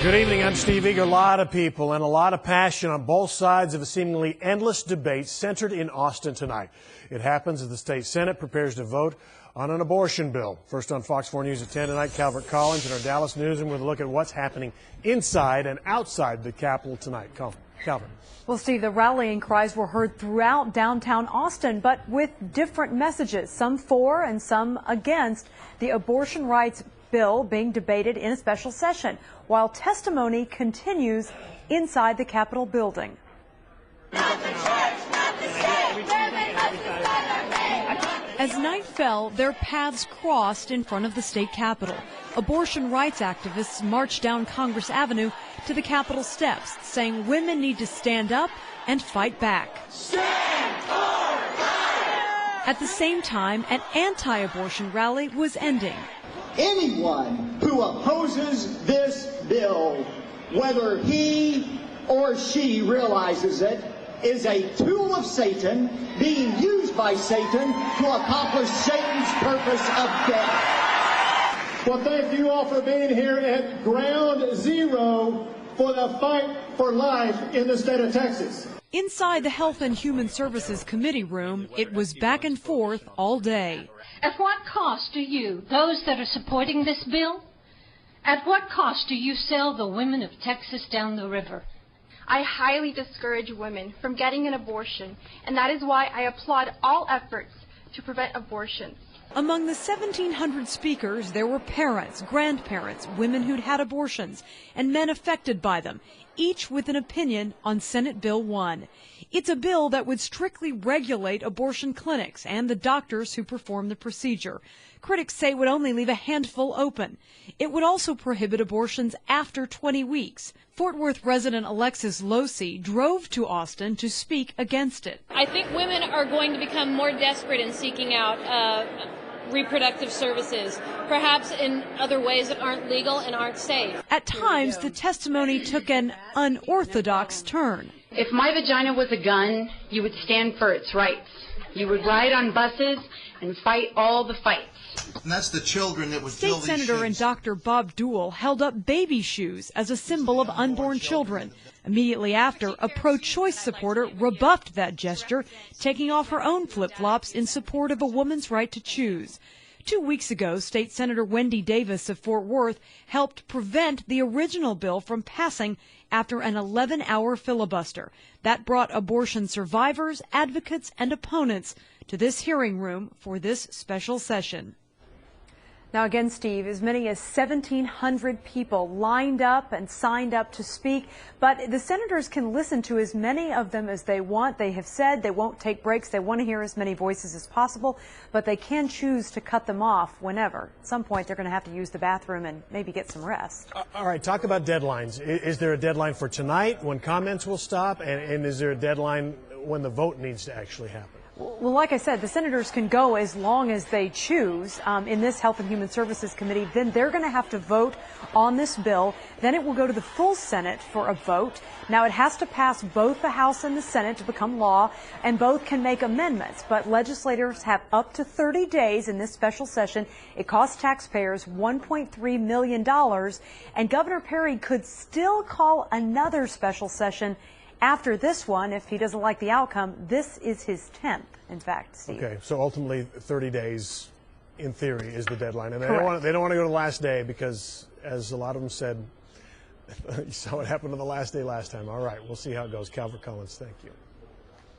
Good evening, I'm Steve Eager. A lot of people and a lot of passion on both sides of a seemingly endless debate centered in Austin tonight. It happens as the state Senate prepares to vote on an abortion bill. First on Fox 4 News at 10 tonight, Calvert Collins in our Dallas newsroom with a look at what's happening inside and outside the Capitol tonight. Calvert. Well, Steve, the rallying cries were heard throughout downtown Austin, but with different messages, some for and some against the abortion rights bill being debated in a special session, while testimony continues inside the Capitol building. As night fell, their paths crossed in front of the state capitol. Abortion rights activists marched down Congress Avenue to the Capitol steps, saying women need to stand up and fight back. At the same time, an anti-abortion rally was ending. Anyone who opposes this bill, whether he or she realizes it, is a tool of Satan being used by Satan to accomplish Satan's purpose of death. Well, thank you all for being here at ground zero for the fight for life in the state of Texas. Inside the Health and Human Services Committee room, it was back and forth all day. At what cost do you, those that are supporting this bill, at what cost do you sell the women of Texas down the river? I highly discourage women from getting an abortion, and that is why I applaud all efforts to prevent abortions. Among the 1,700 speakers, there were parents, grandparents, women who'd had abortions, and men affected by them, each with an opinion on Senate Bill 1. It's a bill that would strictly regulate abortion clinics and the doctors who perform the procedure. Critics say it would only leave a handful open. It would also prohibit abortions after 20 weeks. Fort Worth resident Alexis Losey drove to Austin to speak against it. I think women are going to become more desperate in seeking out reproductive services, perhaps in other ways that aren't legal and aren't safe. At times, the testimony took an unorthodox turn. If my vagina was a gun, you would stand for its rights. You would ride on buses and fight all the fights. And that's the children that would State Senator and Dr. Bob Duell held up baby shoes as a symbol of unborn children. Immediately after, a pro-choice supporter rebuffed that gesture, taking off her own flip-flops in support of a woman's right to choose. 2 weeks ago, State Senator Wendy Davis of Fort Worth helped prevent the original bill from passing after an 11-hour filibuster. That brought abortion survivors, advocates, and opponents to this hearing room for this special session. Now again, Steve, as many as 1,700 people lined up and signed up to speak, but the senators can listen to as many of them as they want. They have said they won't take breaks. They want to hear as many voices as possible, but they can choose to cut them off whenever. At some point, they're going to have to use the bathroom and maybe get some rest. All right, talk about deadlines. Is there a deadline for tonight when comments will stop, and is there a deadline when the vote needs to actually happen? Well, like I said, the senators can go as long as they choose in this Health and Human Services Committee. Then they're going to have to vote on this bill. Then it will go to the full Senate for a vote. Now, it has to pass both the House and the Senate to become law, and both can make amendments. But legislators have up to 30 days in this special session. It costs taxpayers $1.3 million, and Governor Perry could still call another special session after this one, if he doesn't like the outcome. This is his 10th, in fact, Steve. Okay, so ultimately 30 days, in theory, is the deadline. And they don't want to go to the last day because, as a lot of them said, you saw what happened on the last day last time. All right, we'll see how it goes. Calvert Collins, thank you.